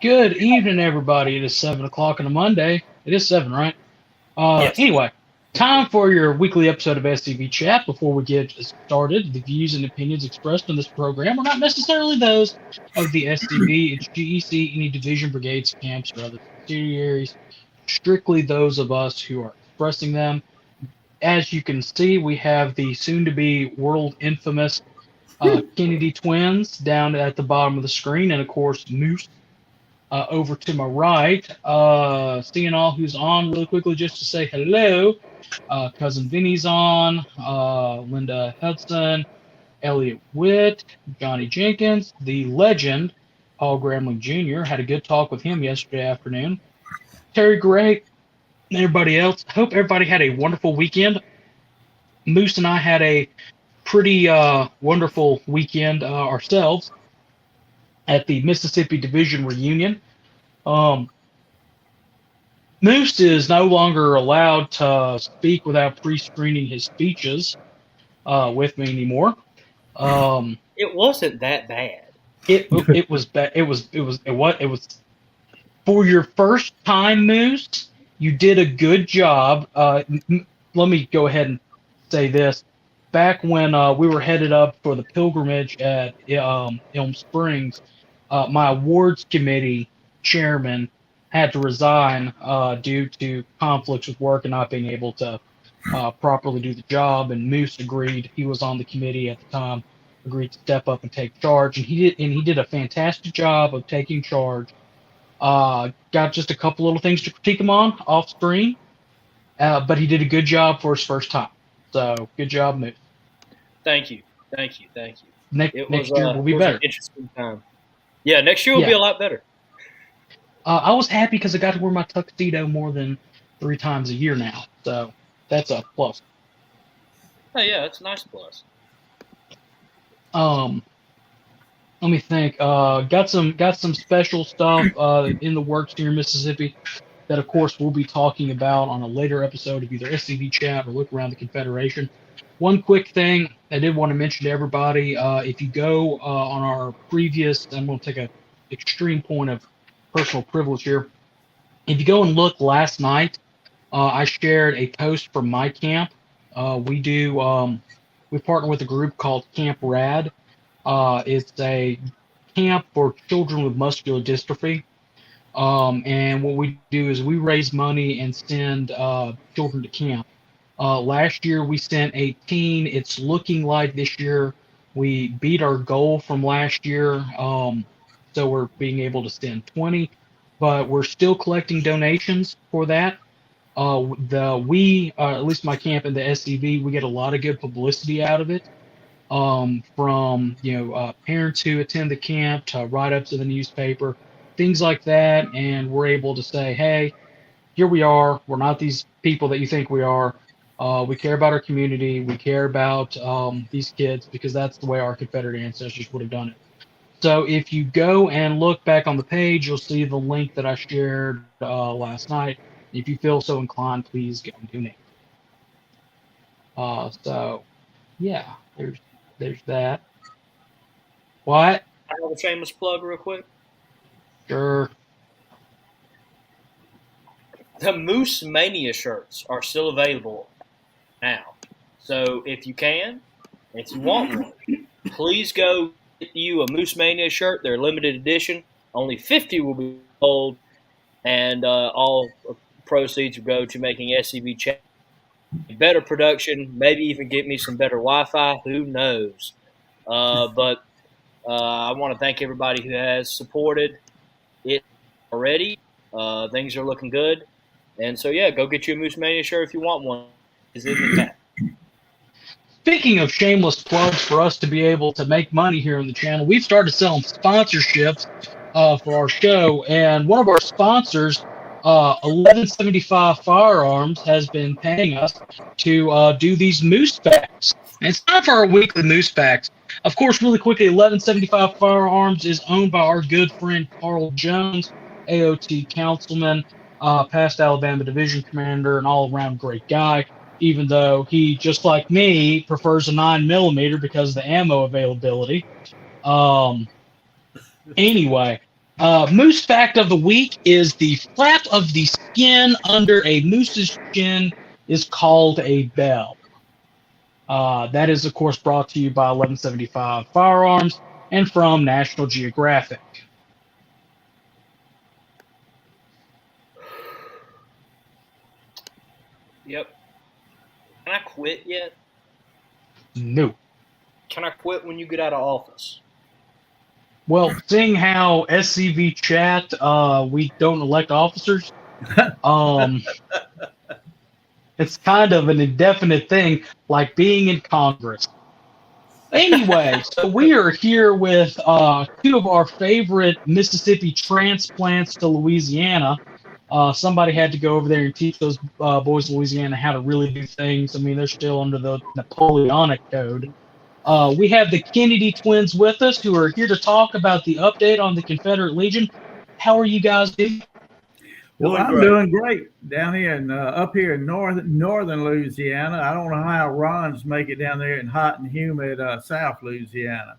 Good evening, everybody. It is 7 o'clock on a Monday. It is 7, right? Yes. Anyway, time for your weekly episode of SCV Chat. Before we get started, the views and opinions expressed on this program are not necessarily those of the SCV, its GEC, any division, brigades, camps, or other subsidiaries. Strictly those of us who are expressing them. As you can see, we have the soon-to-be world infamous Kennedy twins down at the bottom of the screen, and of course, Moose over to my right, seeing all who's on really quickly just to say hello. Cousin Vinny's on, Linda Hudson, Elliot Witt, Johnny Jenkins, the legend, Paul Gramling Jr. Had a good talk with him yesterday afternoon. Terry Gray, and everybody else. Hope everybody had a wonderful weekend. Moose and I had a pretty wonderful weekend ourselves at the Mississippi Division reunion. Um, Moose is no longer allowed to speak without pre-screening his speeches with me anymore. It wasn't that bad. It was bad. It was for your first time, Moose. You did a good job. Let me go ahead and say this. Back when we were headed up for the pilgrimage at Elm Springs, my awards committee chairman had to resign due to conflicts with work and not being able to properly do the job. And Moose agreed. He was on the committee at the time. Agreed to step up and take charge, and he did a fantastic job of taking charge. Got just a couple little things to critique him on off screen, but he did a good job for his first time. So good job, Moose. Thank you. Thank you. Thank you. Next year will be it was better. An interesting time. Yeah, next year will be a lot better. I was happy because I got to wear my tuxedo more than 3 times a year now, so that's a plus. Oh yeah, that's a nice plus. Let me think. Got some special stuff in the works here in Mississippi that, of course, we'll be talking about on a later episode of either SCV Chat or Look Around the Confederation. One quick thing I did want to mention to everybody: if you go on our previous, I'm going to take an extreme point of personal privilege here. If you go and look last night, I shared a post from my camp. We partner with a group called Camp Rad. It's a camp for children with muscular dystrophy. And what we do is we raise money and send children to camp. Last year we sent 18. It's looking like this year we beat our goal from last year. So we're being able to send 20, but we're still collecting donations for that. At least my camp in the SCV, we get a lot of good publicity out of it. From parents who attend the camp to write-ups in the newspaper, things like that, and we're able to say, hey, here we are. We're not these people that you think we are. We care about our community. We care about these kids because that's the way our Confederate ancestors would have done it. So if you go and look back on the page, you'll see the link that I shared last night. If you feel so inclined, please go and donate. So, yeah, there's that. What? I have a shameless plug real quick. Sure. The Moose Mania shirts are still available now. So if you want one, please go get you a Moose Mania shirt. They're limited edition. Only 50 will be sold, and all proceeds will go to making SCV Chat better production, maybe even get me some better Wi-Fi. Who knows? But I want to thank everybody who has supported it already. Things are looking good. And so, yeah, go get you a Moose Mania shirt if you want one. It's in the tag. Speaking of shameless plugs for us to be able to make money here on the channel, we've started selling sponsorships for our show. And one of our sponsors, 1175 Firearms, has been paying us to do these moose packs. And it's time for our weekly moose packs. Of course, really quickly, 1175 Firearms is owned by our good friend Carl Jones, AOT councilman, past Alabama division commander, and all-around great guy, even though he, just like me, prefers a 9mm because of the ammo availability. Anyway, Moose fact of the week is the flap of the skin under a moose's chin is called a bell. That is, of course, brought to you by 1175 Firearms and from National Geographic. Yep. Can I quit yet? No. Can I quit when you get out of office? Well, seeing how SCV chat, we don't elect officers, it's kind of an indefinite thing, like being in Congress. Anyway, so we are here with two of our favorite Mississippi transplants to Louisiana. Somebody had to go over there and teach those boys in Louisiana how to really do things. I mean, they're still under the Napoleonic Code. We have the Kennedy twins with us who are here to talk about the update on the Confederate Legion. How are you guys doing? Well, I'm doing great down here and up here in northern Louisiana. I don't know how Ron's make it down there in hot and humid South Louisiana.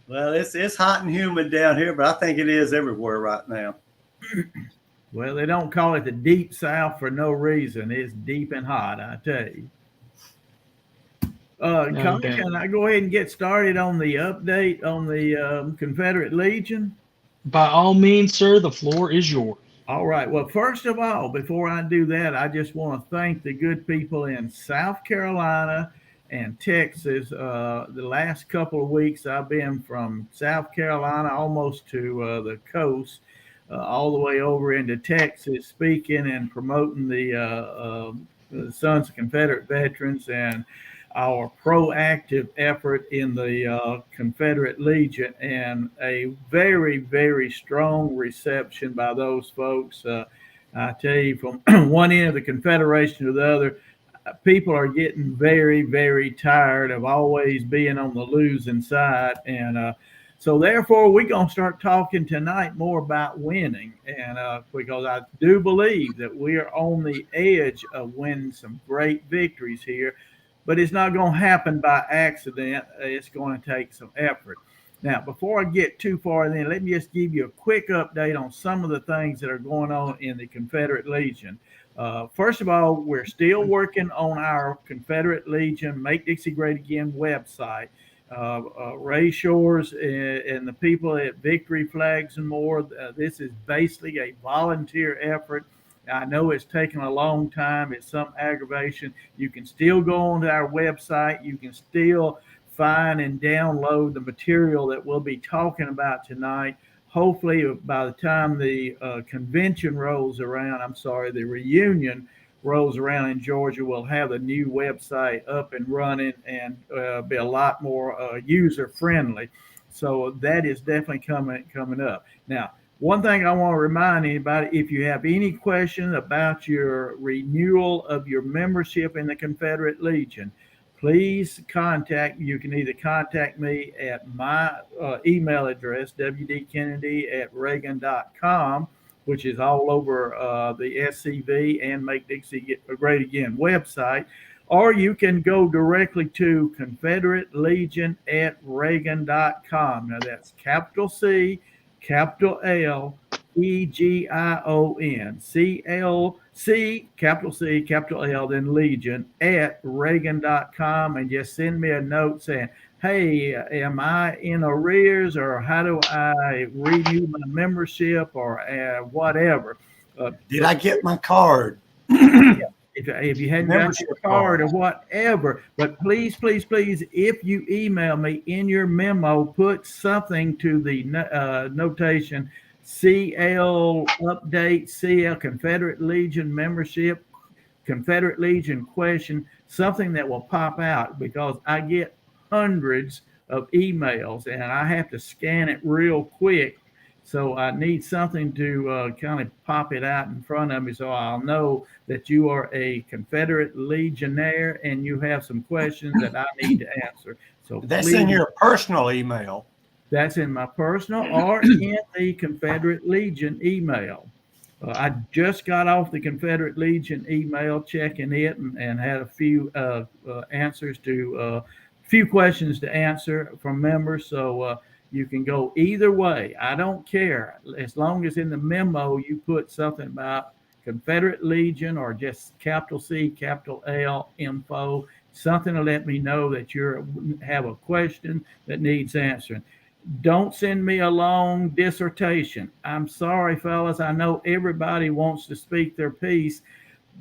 Well, it's hot and humid down here, but I think it is everywhere right now. Well, they don't call it the deep South for no reason. It's deep and hot, I tell you. Connie, can I go ahead and get started on the update on the Confederate Legion? By all means, sir, the floor is yours. All right. Well, first of all, before I do that, I just want to thank the good people in South Carolina and Texas. The last couple of weeks, I've been from South Carolina almost to the coast, all the way over into Texas, speaking and promoting the Sons of Confederate Veterans and our proactive effort in the Confederate Legion, and a very, very strong reception by those folks. I tell you, from one end of the Confederation to the other, people are getting very, very tired of always being on the losing side. And so therefore, we're going to start talking tonight more about winning. And because I do believe that we are on the edge of winning some great victories here. But it's not going to happen by accident. It's going to take some effort. Now, before I get too far in, let me just give you a quick update on some of the things that are going on in the Confederate Legion. First of all, we're still working on our Confederate Legion Make Dixie Great Again website. Ray Shores and the people at Victory Flags and more, this is basically a volunteer effort. I know it's taken a long time. It's some aggravation. You can still go onto our website. You can still find and download the material that we'll be talking about tonight. Hopefully, by the time the convention rolls around, the reunion rolls around in Georgia, we'll have a new website up and running and be a lot more user-friendly. So that is definitely coming up. Now, one thing I want to remind anybody, if you have any questions about your renewal of your membership in the Confederate Legion, please you can either contact me at my email address, wdkennedy@reagan.com, which is all over the SCV and Make Dixie Great Again website, or you can go directly to ConfederateLegion@reagan.com. Now that's capital C, capital L, EGION, CLC, capital C, capital L, then Legion @reagan.com, and just send me a note saying, hey, am I in arrears, or how do I renew my membership, or whatever. Did I get my card? If you hadn't got your card or whatever, but please, please, please, if you email me in your memo, put something to the notation CL update, CL Confederate Legion membership, Confederate Legion question, something that will pop out, because I get hundreds of emails and I have to scan it real quick. So I need something to kind of pop it out in front of me, so I'll know that you are a Confederate Legionnaire and you have some questions that I need to answer. So that's in your personal email. That's in my personal or in the Confederate Legion email. I just got off the Confederate Legion email, checking it, and had a few answers to few questions to answer from members. So You can go either way. I don't care. As long as in the memo you put something about Confederate Legion or just capital C, capital L info, something to let me know that you have a question that needs answering. Don't send me a long dissertation. I'm sorry, fellas. I know everybody wants to speak their piece,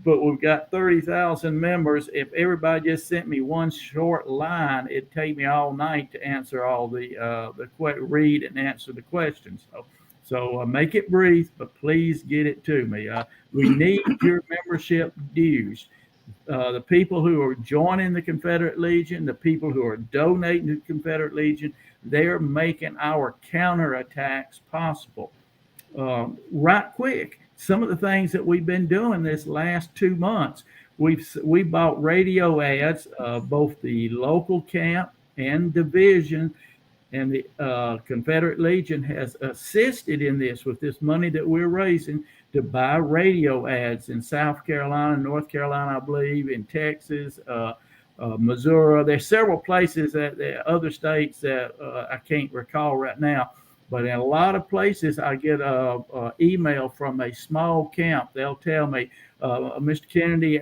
but we've got 30,000 members. If everybody just sent me one short line, it'd take me all night to answer all read and answer the questions. So make it brief, but please get it to me. We need your membership dues. The people who are joining the Confederate Legion, the people who are donating to the Confederate Legion, they're making our counterattacks possible. Right quick, some of the things that we've been doing this last 2 months, we bought radio ads, both the local camp and division, and the Confederate Legion has assisted in this with this money that we're raising to buy radio ads in South Carolina, North Carolina, I believe, in Texas, Missouri. There's several places that other states that I can't recall right now. But in a lot of places, I get a email from a small camp. They'll tell me, Mr. Kennedy,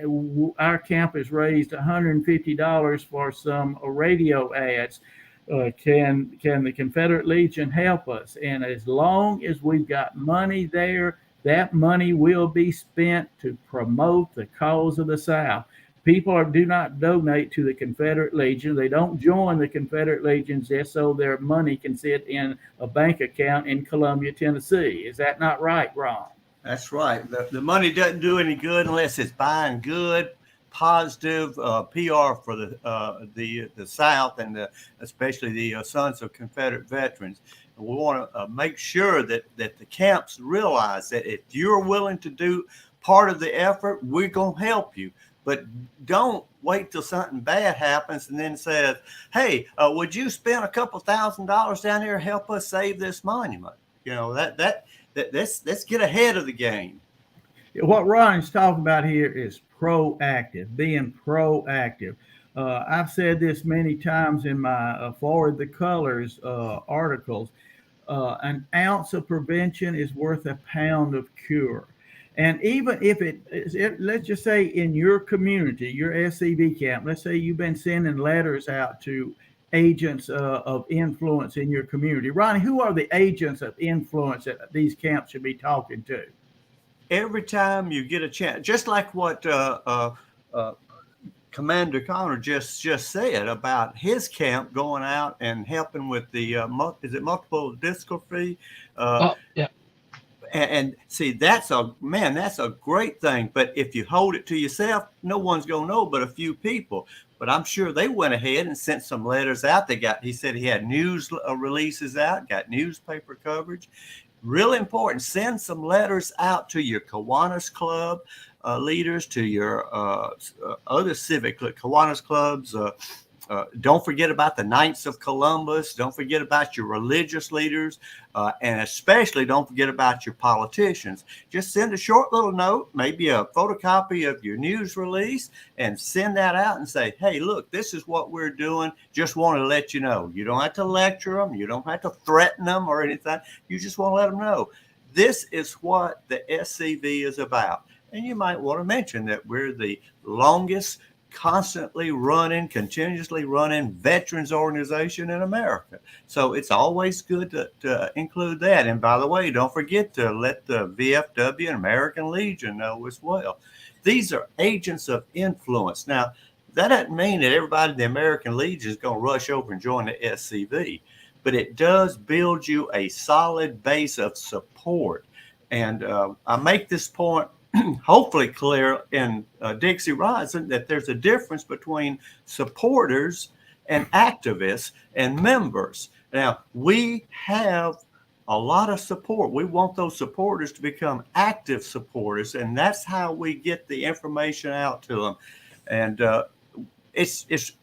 our camp has raised $150 for some radio ads. Can the Confederate Legion help us? And as long as we've got money there, that money will be spent to promote the cause of the South. People do not donate to the Confederate Legion. They don't join the Confederate Legion just so their money can sit in a bank account in Columbia, Tennessee. Is that not right, Ron? That's right. The money doesn't do any good unless it's buying good, positive PR for the South and especially the sons of Confederate veterans. And we want to make sure that the camps realize that if you're willing to do part of the effort, we're going to help you. But don't wait till something bad happens and then says, hey, would you spend a couple $1,000s down here to help us save this monument? You know, let's get ahead of the game. What Ron's talking about here is proactive, being proactive. I've said this many times in my Forward the Colors articles. An ounce of prevention is worth a pound of cure. And even if let's just say in your community, your SCV camp, let's say you've been sending letters out to agents of influence in your community. Ronnie, who are the agents of influence that these camps should be talking to? Every time you get a chance, just like what Commander Connor just said about his camp going out and helping with the multiple dystrophy? Yeah. And see, that's a great thing. But if you hold it to yourself, no one's going to know but a few people. But I'm sure they went ahead and sent some letters out. He said he had news releases out, got newspaper coverage. Really important. Send some letters out to your Kiwanis Club leaders, to your other civic Kiwanis clubs. Don't forget about the Knights of Columbus. Don't forget about your religious leaders, and especially don't forget about your politicians. Just send a short little note, maybe a photocopy of your news release, and send that out and say, hey, look, this is what we're doing. Just want to let you know. You don't have to lecture them. You don't have to threaten them or anything. You just want to let them know. This is what the SCV is about. And you might want to mention that we're the longest continuously running veterans organization in America. So it's always good to include that. And by the way, don't forget to let the VFW and American Legion know as well. These are agents of influence. Now, that doesn't mean that everybody in the American Legion is going to rush over and join the SCV, but it does build you a solid base of support. And I make this point hopefully clear in Dixie Rising that there's a difference between supporters and activists and members. Now, we have a lot of support. We want those supporters to become active supporters, and that's how we get the information out to them. And it's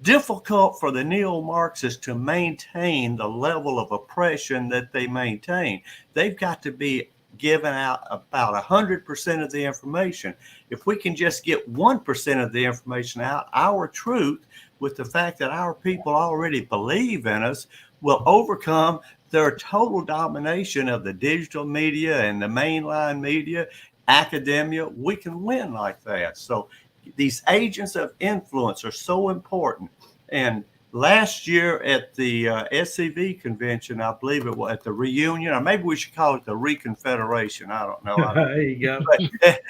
difficult for the neo-Marxists to maintain the level of oppression that they maintain. They've got to be giving out about 100% of the information. If we can just get 1% of the information out, our truth, with the fact that our people already believe in us, will overcome their total domination of the digital media and the mainline media, academia. We can win like that. So these agents of influence are so important. And last year at the SCV convention, I believe it was at the reunion, or maybe we should call it the Reconfederation. I don't know. There you go. But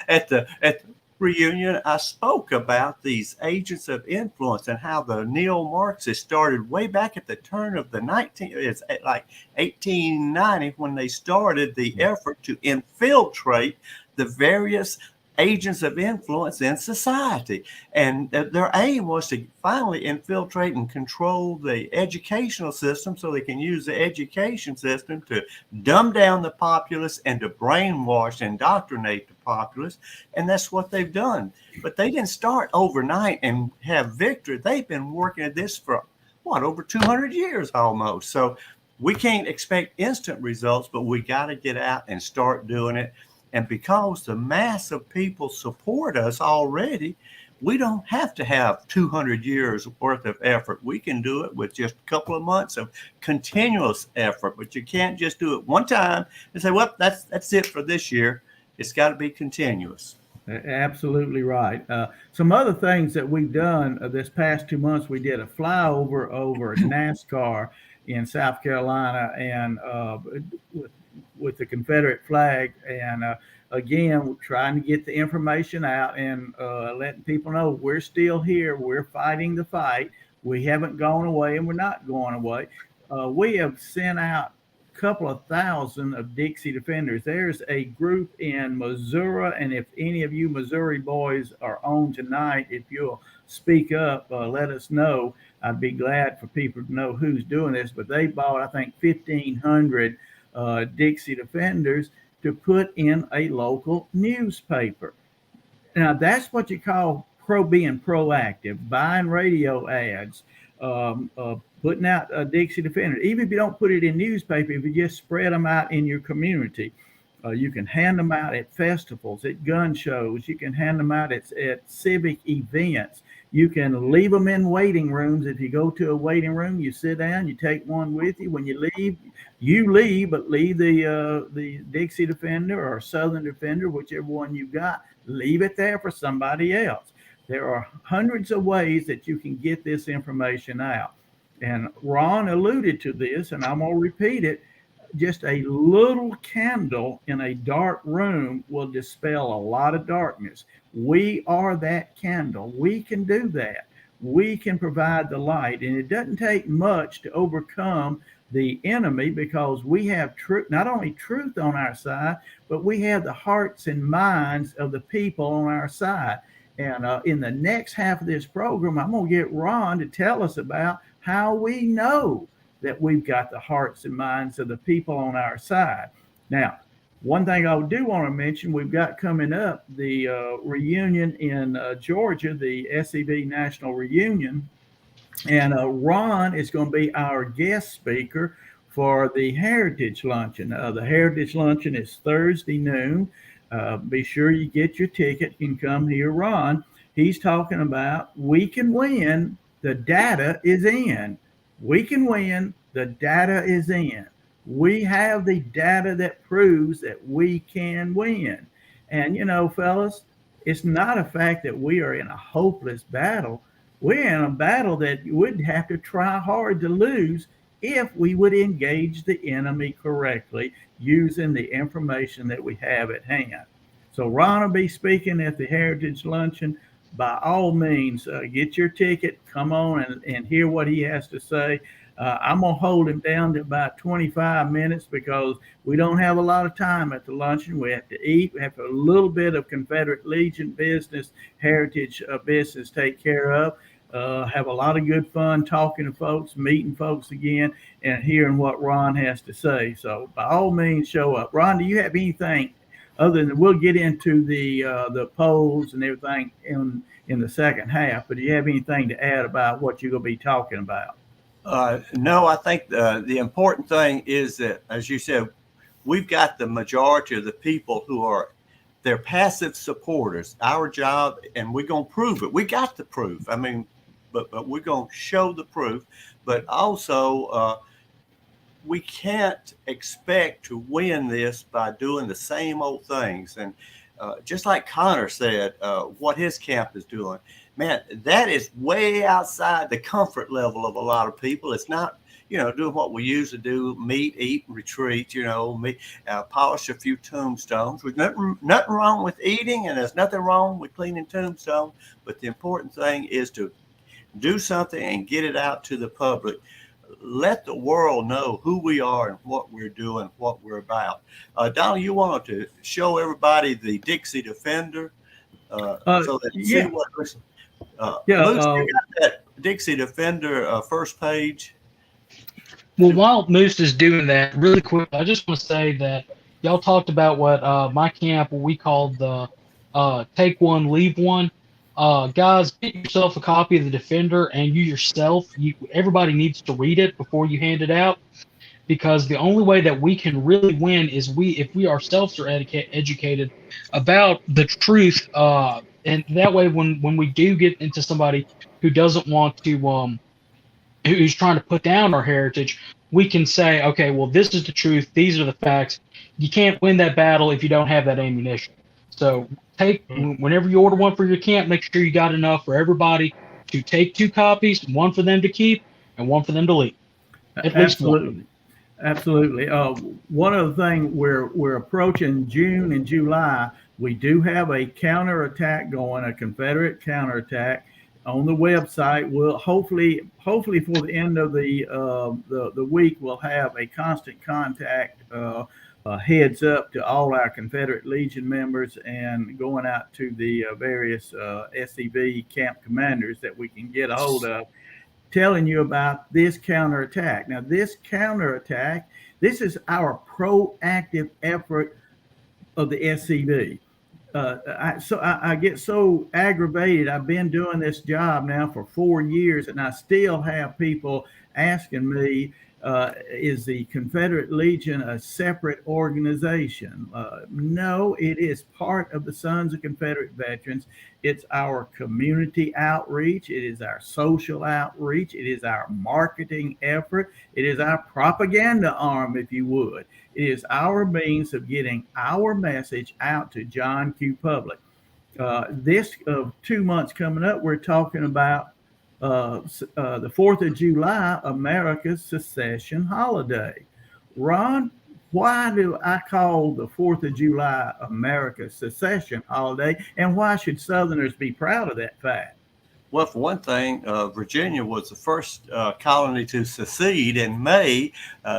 at the reunion, I spoke about these agents of influence and how the neo-Marxists started way back at the turn of the 1890 when they started the effort to infiltrate the various agents of influence in society. And their aim was to finally infiltrate and control the educational system so they can use the education system to dumb down the populace and to brainwash and indoctrinate the populace. And that's what they've done. But they didn't start overnight and have victory. They've been working at this for, over 200 years almost. So we can't expect instant results, but we got to get out and start doing it. And because the mass of people support us already, we don't have to have 200 years worth of effort. We can do it with just a couple of months of continuous effort. But you can't just do it one time and say, well, that's it for this year. It's got to be continuous. Absolutely right. Some other things that we've done this past 2 months, we did a flyover over NASCAR in South Carolina and with the Confederate flag. And again, we're trying to get the information out and letting people know we're still here. We're fighting the fight. We haven't gone away and we're not going away. We have sent out a couple of thousand of Dixie Defenders. There's a group in Missouri. And if any of you Missouri boys are on tonight, if you'll speak up, let us know. I'd be glad for people to know who's doing this. But they bought, I think, 1,500 Dixie Defenders to put in a local newspaper. Now that's what you call being proactive, buying radio ads, putting out a Dixie Defender. Even if you don't put it in newspaper, if you just spread them out in your community, you can hand them out at festivals, at gun shows. You can hand them out at civic events. You can leave them in waiting rooms. If you go to a waiting room, you sit down, you take one with you. When you leave, but leave the Dixie Defender or Southern Defender, whichever one you got, leave it there for somebody else. There are hundreds of ways that you can get this information out. And Ron alluded to this, and I'm going to repeat it. Just a little candle in a dark room will dispel a lot of darkness. We are that candle. We can do that. We can provide the light. And it doesn't take much to overcome the enemy because we have not only truth on our side, but we have the hearts and minds of the people on our side. And in the next half of this program, I'm going to get Ron to tell us about how we know that we've got the hearts and minds of the people on our side. Now, one thing I do want to mention, we've got coming up the reunion in Georgia, the SCV National Reunion. And Ron is going to be our guest speaker for the Heritage Luncheon. The Heritage Luncheon is Thursday noon. Be sure you get your ticket. You can come hear Ron. He's talking about we can win. The data is in. We can win. The data is in. We have the data that proves that we can win. And, you know, fellas, it's not a fact that we are in a hopeless battle. We're in a battle that we'd have to try hard to lose if we would engage the enemy correctly using the information that we have at hand. So Ron will be speaking at the Heritage Luncheon. By all means, get your ticket, come on and hear what he has to say. I'm going to hold him down to about 25 minutes because we don't have a lot of time at the luncheon. We have to eat. We have a little bit of Confederate Legion business, heritage business take care of. Have a lot of good fun talking to folks, meeting folks again, and hearing what Ron has to say. So by all means, show up. Ron, do you have anything other than we'll get into the polls and everything in the second half, but do you have anything to add about what you're going to be talking about? No, I think the important thing is that, as you said, we've got the majority of the people who are they're passive supporters. Our job, and we're going to prove it. We got the proof. I mean, but we're going to show the proof. But also, we can't expect to win this by doing the same old things. And just like Connor said, what his camp is doing, man, that is way outside the comfort level of a lot of people. It's not, doing what we usually do: meet, eat, and retreat. Polish a few tombstones. There's nothing wrong with eating, and there's nothing wrong with cleaning tombstones. But the important thing is to do something and get it out to the public. Let the world know who we are and what we're doing, what we're about. Donnie, you wanted to show everybody the Dixie Defender, so that see what. Moose, you got that Dixie Defender first page. Well, while Moose is doing that, really quick, I just want to say that y'all talked about what my camp, what we called the take one, leave one. Guys, get yourself a copy of the Defender, and you yourself, everybody needs to read it before you hand it out, because the only way that we can really win is if we ourselves are educated about the truth, and that way when we do get into somebody who doesn't want to who's trying to put down our heritage, we can say, okay, well, this is the truth. These are the facts. You can't win that battle if you don't have that ammunition. So whenever you order one for your camp, make sure you got enough for everybody to take 2 copies, one for them to keep and one for them to leave. At least one. Absolutely. One other thing, we're approaching June and July. We do have a counterattack going, a Confederate counterattack on the website. We'll hopefully for the end of the week, we'll have a constant contact heads up to all our Confederate Legion members, and going out to the various SCV camp commanders that we can get a hold of, telling you about this counterattack. Now, this counterattack, this is our proactive effort of the SCV. I get so aggravated. I've been doing this job now for 4 years, and I still have people asking me, is the Confederate Legion a separate organization? No, it is part of the Sons of Confederate Veterans. It's our community outreach. It is our social outreach. It is our marketing effort. It is our propaganda arm, if you would. It is our means of getting our message out to John Q. Public. This 2 months coming up, we're talking about the 4th of July, America's secession holiday. Ron, why do I call the 4th of July America's secession holiday, and why should Southerners be proud of that fact? Well, for one thing, Virginia was the first colony to secede in May,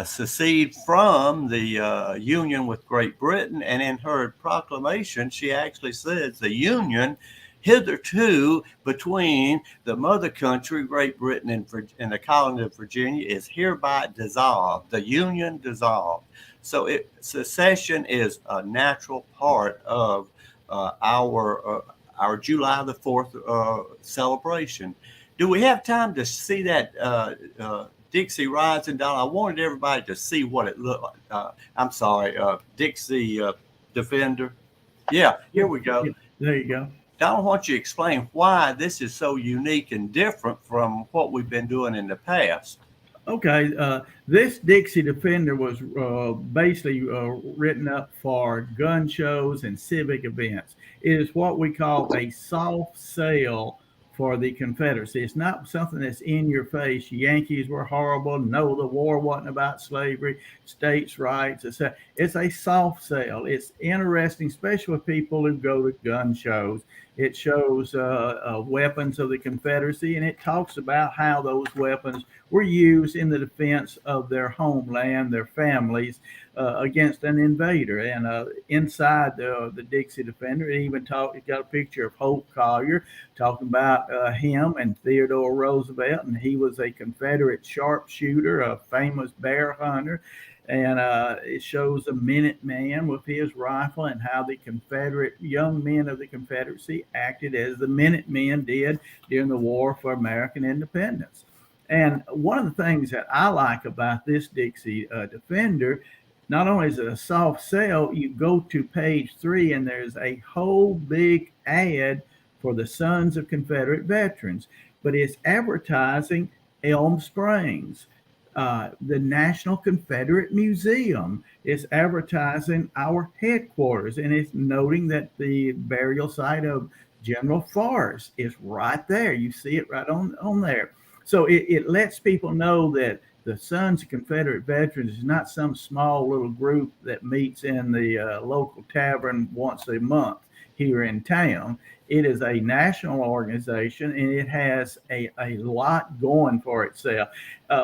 secede from the Union with Great Britain. And in her proclamation, she actually says the Union hitherto between the mother country, Great Britain, and the colony of Virginia is hereby dissolved. The Union dissolved. So secession is a natural part of our July the 4th celebration. Do we have time to see that Dixie Rising, Don? I wanted everybody to see what it looked like. I'm sorry, Dixie Defender. Yeah, here we go. There you go. Don, why don't you explain why this is so unique and different from what we've been doing in the past? Okay, this Dixie Defender was basically written up for gun shows and civic events. It is what we call a soft sale for the Confederacy. It's not something that's in your face. Yankees were horrible. No, the war wasn't about slavery, states' rights. It's a soft sale. It's interesting, especially with people who go to gun shows. It shows weapons of the Confederacy, and it talks about how those weapons were used in the defense of their homeland, their families, against an invader. And inside the Dixie Defender, it got a picture of Hope Collier talking about him and Theodore Roosevelt, and he was a Confederate sharpshooter, a famous bear hunter. And it shows a Minuteman with his rifle and how the Confederate young men of the Confederacy acted as the Minutemen did during the War for American Independence. And one of the things that I like about this Dixie Defender, not only is it a soft sell, you go to page 3 and there's a whole big ad for the Sons of Confederate Veterans, but it's advertising Elm Springs. The National Confederate Museum is advertising our headquarters, and it's noting that the burial site of General Forrest is right there. You see it right on there. So it lets people know that the Sons of Confederate Veterans is not some small little group that meets in the local tavern once a month here in town. It is a national organization, and it has a lot going for itself.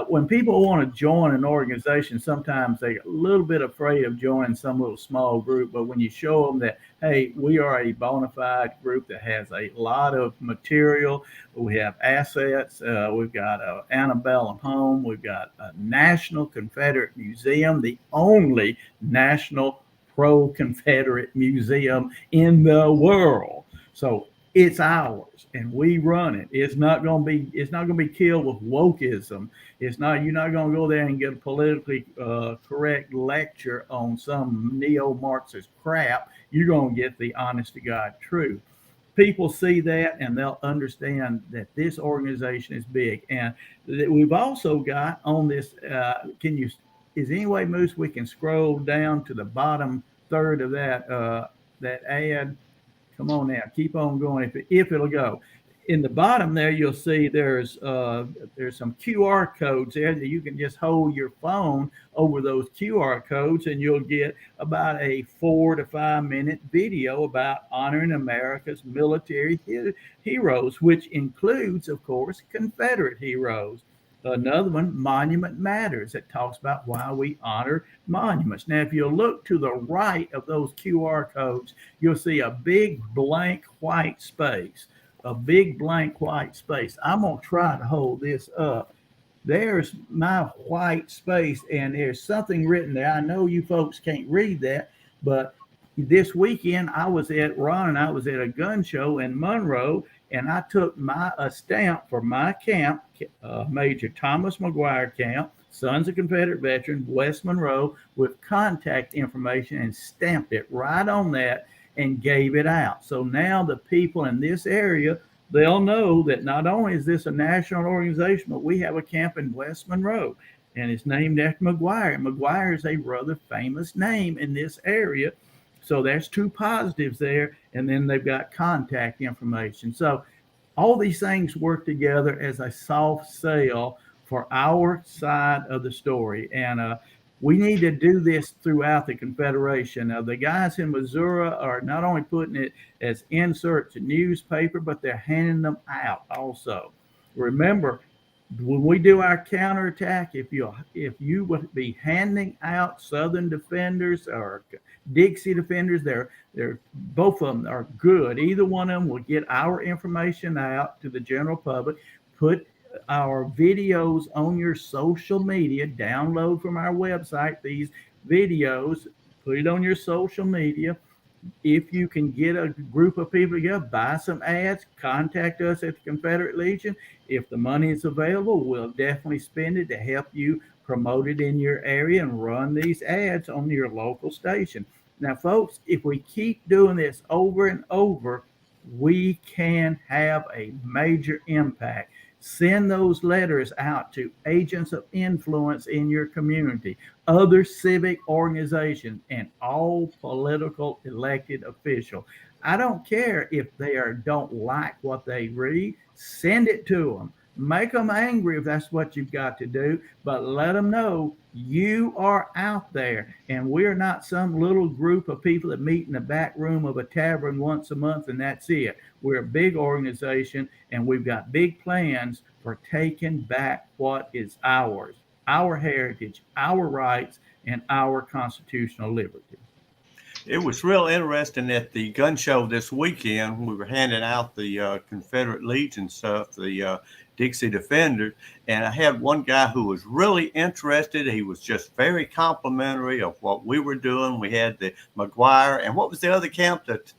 When people want to join an organization, sometimes they're a little bit afraid of joining some little small group. But when you show them that, hey, we are a bona fide group that has a lot of material, we have assets, we've got an antebellum home, we've got a National Confederate Museum, the only national pro-Confederate museum in the world. So it's ours, and we run it. It's not going to be killed with wokeism. It's not. You're not going to go there and get a politically correct lecture on some neo-Marxist crap. You're going to get the honest to God truth. People see that, and they'll understand that this organization is big. And we've also got on this. Is any way, Moose, we can scroll down to the bottom third of that ad? Come on now, keep on going if it'll go. In the bottom there, you'll see there's some QR codes there that you can just hold your phone over those QR codes, and you'll get about a 4 to 5 minute video about honoring America's military heroes, which includes, of course, Confederate heroes. Another one, Monument Matters, that talks about why we honor monuments. Now, if you look to the right of those QR codes, you'll see a big blank white space. A big blank white space. I'm going to try to hold this up. There's my white space, and there's something written there. I know you folks can't read that, but this weekend Ron and I was at a gun show in Monroe, and I took a stamp for my camp, Major Thomas McGuire Camp, Sons of Confederate Veterans, West Monroe, with contact information, and stamped it right on that and gave it out. So now the people in this area, they'll know that not only is this a national organization, but we have a camp in West Monroe, and it's named after McGuire. McGuire is a rather famous name in this area. So there's two positives there, and then they've got contact information. So all these things work together as a soft sell for our side of the story. And we need to do this throughout the Confederation. The guys in Missouri are not only putting it as inserts in newspaper, but they're handing them out also. Remember, when we do our counterattack, if you would be handing out Southern Defenders or Dixie Defenders, they're both of them are good. Either one of them will get our information out to the general public. Put our videos on your social media. Download from our website these videos. Put it on your social media. If you can get a group of people together, buy some ads, contact us at the Confederate Legion. If the money is available, we'll definitely spend it to help you promote it in your area and run these ads on your local station. Now, folks, if we keep doing this over and over, we can have a major impact. Send those letters out to agents of influence in your community, other civic organizations, and all political elected officials. I don't care if they don't like what they read. Send it to them. Make them angry if that's what you've got to do, but let them know you are out there, and we're not some little group of people that meet in the back room of a tavern once a month and that's it. We're a big organization, and we've got big plans for taking back what is ours, our heritage, our rights, and our constitutional liberty. It was real interesting at the gun show this weekend. We were handing out the Confederate Legion stuff, the Dixie Defender, and I had one guy who was really interested. He was just very complimentary of what we were doing. We had the McGuire, and what was the other camp? That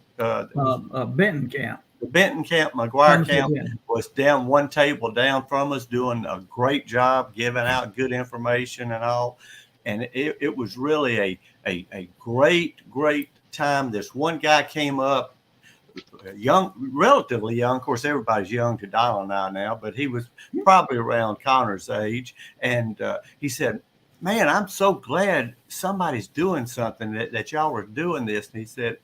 Benton camp. The Benton camp, McGuire camp, was down one table down from us, doing a great job, giving out good information and all. And it was really a great time. This one guy came up young, relatively young. Of course, everybody's young to Donald and I now, but he was probably around Connor's age. And he said, man, I'm so glad somebody's doing something that y'all are doing this. And he said,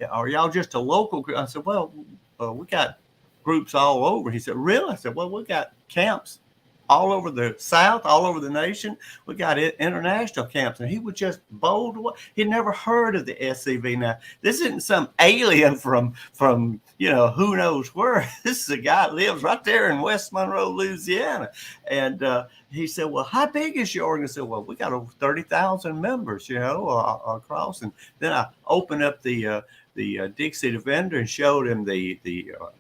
are y'all just a local group? I said, well, we got groups all over. He said, really? I said, well, we got camps all over the South, all over the nation. We got international camps. And he was just bold. He'd never heard of the SCV. Now, this isn't some alien from who knows where. This is a guy that lives right there in West Monroe, Louisiana. And he said, well, how big is your organization? I said, well, we got over 30,000 members, across. And then I opened up the Dixie the vendor and showed him the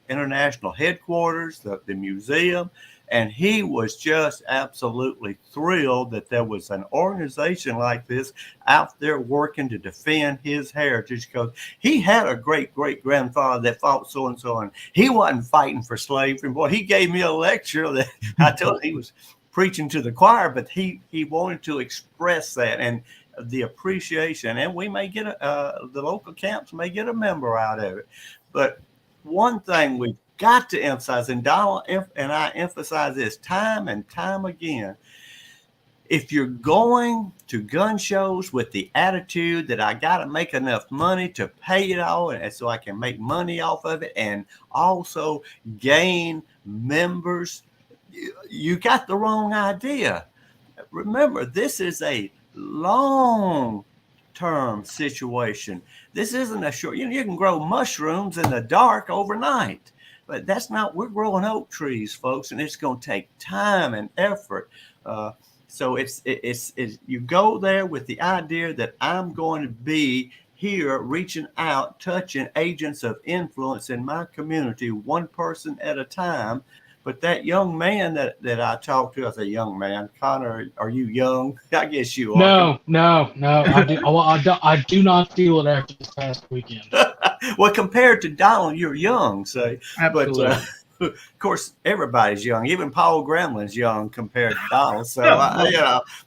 international headquarters, the museum. And he was just absolutely thrilled that there was an organization like this out there working to defend his heritage, because he had a great-great-grandfather that fought so-and-so, and he wasn't fighting for slavery. Boy, he gave me a lecture that I told him he was preaching to the choir, but he wanted to express that and the appreciation. And we may get the local camps may get a member out of it. But one thing we got to emphasize, and Donald and I emphasize this time and time again, if you're going to gun shows with the attitude that I got to make enough money to pay it all, and so I can make money off of it and also gain members, you got the wrong idea. Remember, this is a long-term situation. This isn't a short, you can grow mushrooms in the dark overnight. But that's not, we're growing oak trees, folks, and it's going to take time and effort. So it's you go there with the idea that I'm going to be here reaching out, touching agents of influence in my community, one person at a time. But that young man that I talked to, I said, young man, Connor, are you young? I guess you are. No. I do not feel it after this past weekend. Well, compared to Donald, you're young, say. Absolutely. But of course, everybody's young. Even Paul Gremlin's young compared to Donald. So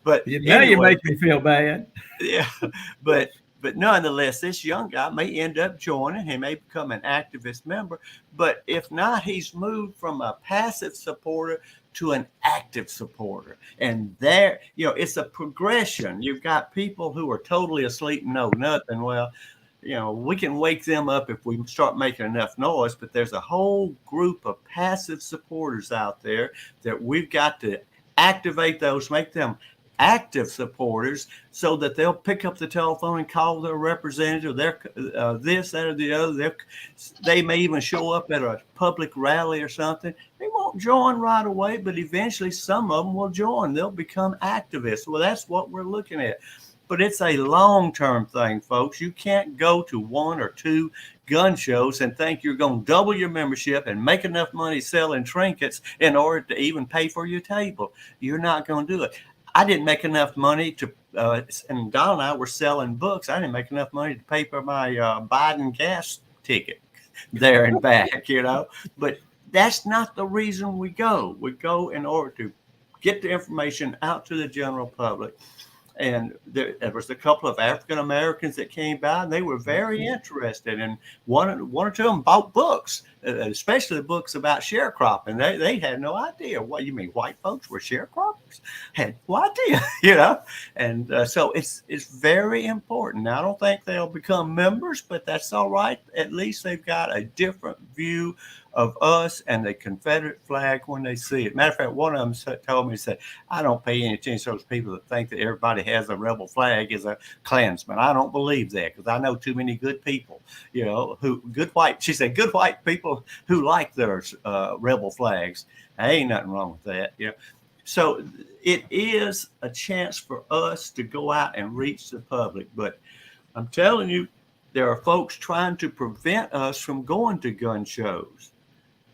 but now anyway, you make me feel bad. Yeah, but nonetheless, this young guy may end up joining. He may become an activist member. But if not, he's moved from a passive supporter to an active supporter. And there, it's a progression. You've got people who are totally asleep and know nothing. Well, we can wake them up if we start making enough noise, but there's a whole group of passive supporters out there that we've got to activate those, make them active supporters, so that they'll pick up the telephone and call their representative, their this, that, or the other. They may even show up at a public rally or something. They won't join right away, but eventually some of them will join. They'll become activists. Well, that's what we're looking at. But it's a long-term thing, folks. You can't go to one or two gun shows and think you're going to double your membership and make enough money selling trinkets in order to even pay for your table. You're not going to do it. I didn't make enough money to, and Don and I were selling books. I didn't make enough money to pay for my Biden gas ticket there and back, But that's not the reason we go. We go in order to get the information out to the general public. And there was a couple of African Americans that came by, and they were very interested. And one or two of them bought books, especially the books about sharecropping. They had no idea. What you mean, white folks were sharecroppers? Had no idea, And so it's very important. Now, I don't think they'll become members, but that's all right. At least they've got a different view of us and the Confederate flag when they see it. Matter of fact, one of them told me, said, I don't pay any attention to those people that think that everybody has a rebel flag as a Klansman. I don't believe that, because I know too many good people, she said, good white people who like their rebel flags. There ain't nothing wrong with that. So it is a chance for us to go out and reach the public. But I'm telling you, there are folks trying to prevent us from going to gun shows.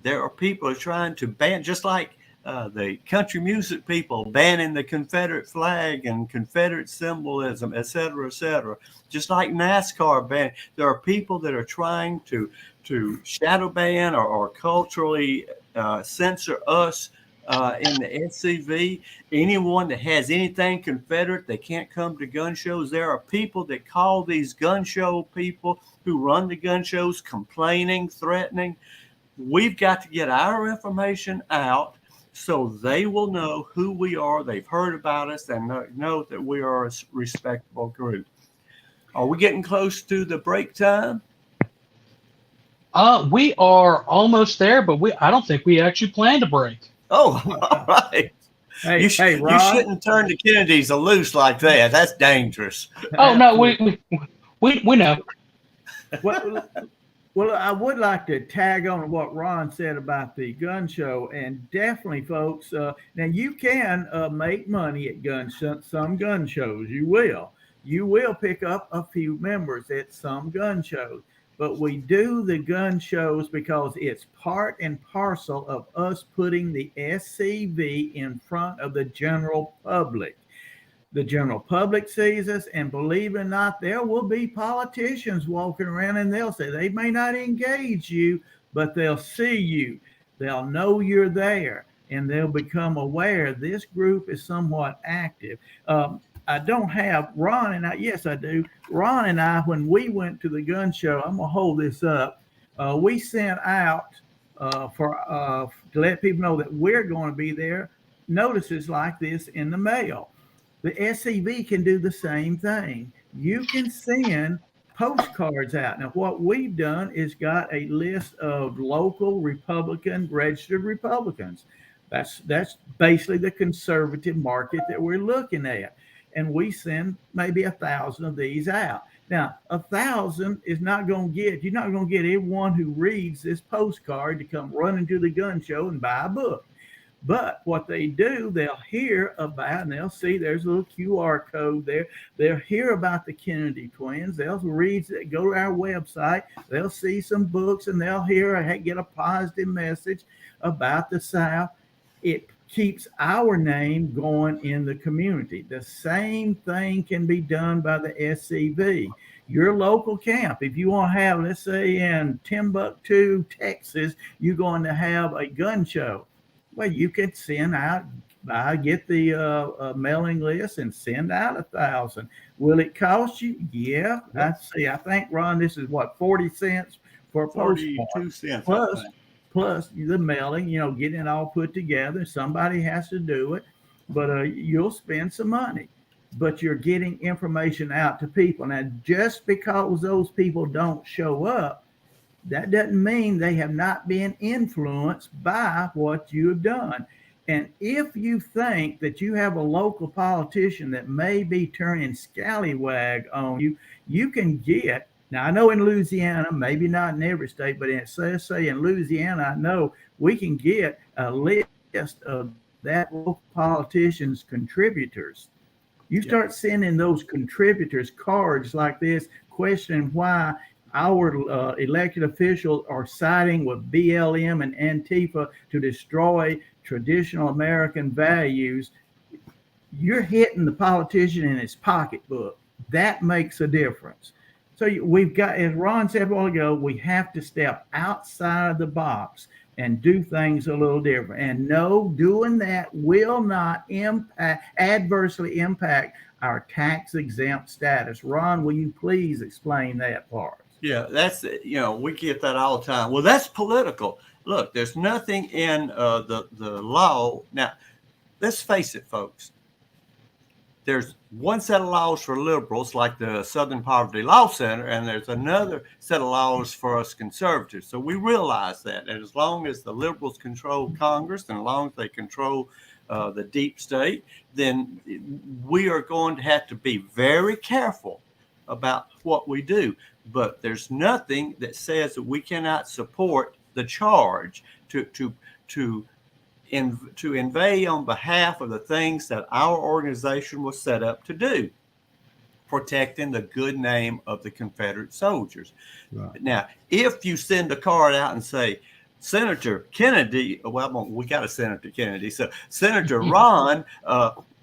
There are people trying to ban, just like the country music people banning the Confederate flag and Confederate symbolism, et cetera, just like NASCAR ban. There are people that are trying to shadow ban or culturally censor us in the SCV. Anyone that has anything Confederate, they can't come to gun shows. There are people that call these gun show people who run the gun shows complaining, threatening. We've got to get our information out so they will know who we are. They've heard about us and know that we are a respectable group. Are we getting close to the break time? We are almost there, but I don't think we actually planned a break. Oh, all right. Hey, You Ron. shouldn't turn the Kennedys loose like that. That's dangerous. Oh no, we know. Well, I would like to tag on what Ron said about the gun show, and definitely, folks. Now you can make money at some gun shows. You will pick up a few members at some gun shows. But we do the gun shows because it's part and parcel of us putting the SCV in front of the general public. The general public sees us, and believe it or not, there will be politicians walking around, and they'll say they may not engage you, but they'll see you. They'll know you're there, and they'll become aware this group is somewhat active. I don't have Ron and I. Yes, I do. Ron and I, when we went to the gun show, I'm gonna hold this up. We sent out to let people know that we're going to be there. Notices like this in the mail. The SCV can do the same thing. You can send postcards out. Now, what we've done is got a list of local registered Republicans. That's basically the conservative market that we're looking at. And we send maybe 1,000 of these out. Now, 1,000 is not going to you're not going to get everyone who reads this postcard to come running to the gun show and buy a book. But what they do, they'll hear about, and they'll see there's a little QR code there. They'll hear about the Kennedy twins. They'll go to our website. They'll see some books, and they'll get a positive message about the South. It keeps our name going in the community. The same thing can be done by the SCV. Your local camp, if you want to have, let's say in Timbuktu, Texas, you're going to have a gun show. Well, you could send out, get the mailing list and send out 1,000. Will it cost you? Yeah. I think, Ron, this is what, 40 cents for a postcard. 42 cents. Plus the mailing, getting it all put together. Somebody has to do it, but you'll spend some money. But you're getting information out to people. Now, just because those people don't show up, that doesn't mean they have not been influenced by what you have done. And if you think that you have a local politician that may be turning scallywag on you, you can get. Now, I know in Louisiana, maybe not in every state, but say in Louisiana, I know we can get a list of that local politician's contributors. You start sending those contributors cards like this, questioning why our elected officials are siding with BLM and Antifa to destroy traditional American values. You're hitting the politician in his pocketbook. That makes a difference. So we've got, as Ron said a while ago, we have to step outside of the box and do things a little different. And no, doing that will not adversely impact our tax exempt status. Ron, will you please explain that part? Yeah, that's, we get that all the time. Well, that's political. Look, there's nothing in the law. Now, let's face it, folks. There's one set of laws for liberals, like the Southern Poverty Law Center, and there's another set of laws for us conservatives. So we realize that. And as long as the liberals control Congress, and as long as they control the deep state, then we are going to have to be very careful about what we do. But there's nothing that says that we cannot support the charge to inveigh on behalf of the things that our organization was set up to do, protecting the good name of the Confederate soldiers. Right. Now, if you send a card out and say, Senator Kennedy, we got a Senator Kennedy, so Senator Ron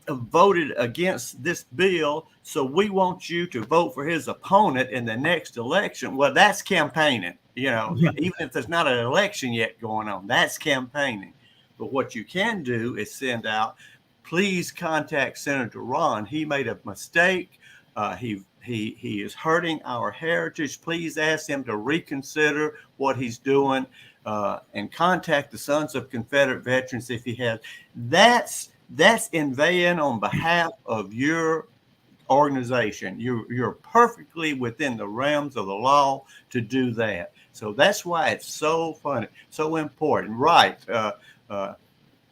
voted against this bill, so we want you to vote for his opponent in the next election. Well, that's campaigning, even if there's not an election yet going on, that's campaigning. But what you can do is send out, please contact Senator Ron. He made a mistake. He is hurting our heritage. Please ask him to reconsider what he's doing, and contact the Sons of Confederate Veterans if he has. That's inveighing on behalf of your organization. You're perfectly within the realms of the law to do that. So that's why it's so funny, so important. Right.